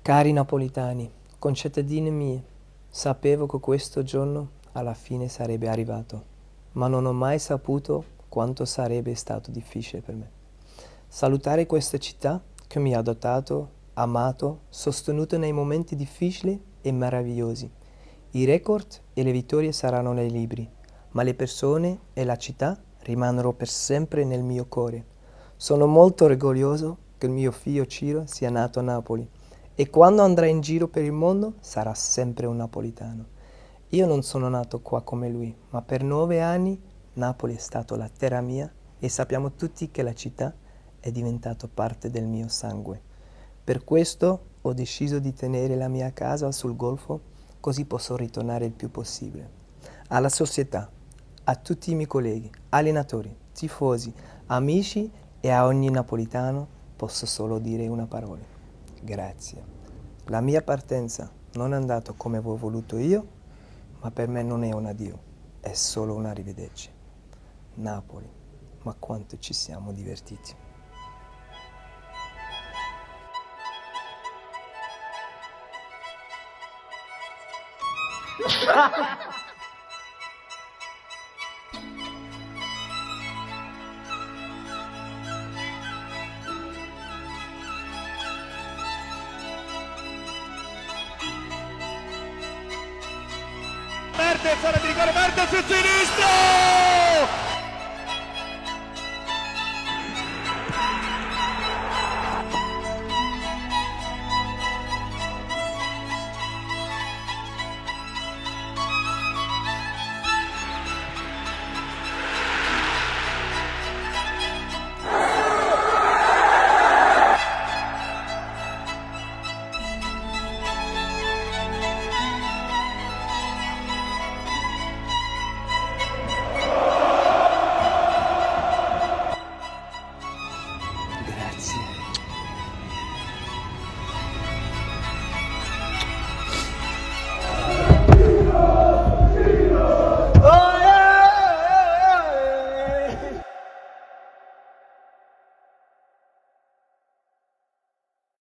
Cari napoletani, concittadini miei, sapevo che questo giorno alla fine sarebbe arrivato, ma non ho mai saputo quanto sarebbe stato difficile per me. Salutare questa città che mi ha adottato, amato, sostenuto nei momenti difficili e meravigliosi. I record e le vittorie saranno nei libri, ma le persone e la città rimarranno per sempre nel mio cuore. Sono molto orgoglioso che il mio figlio Ciro sia nato a Napoli e quando andrà in giro per il mondo sarà sempre un napoletano. Io non sono nato qua come lui, ma per 9 anni Napoli è stata la terra mia e sappiamo tutti che la città è diventata parte del mio sangue. Per questo ho deciso di tenere la mia casa sul golfo, così posso ritornare il più possibile. Alla società, a tutti i miei colleghi, allenatori, tifosi, amici e a ogni napolitano posso solo dire una parola. Grazie. La mia partenza non è andata come avevo voluto io, ma per me non è un addio, è solo un arrivederci. Napoli, ma quanto ci siamo divertiti. Mertens, ora di rigore, Mertens il sinistro!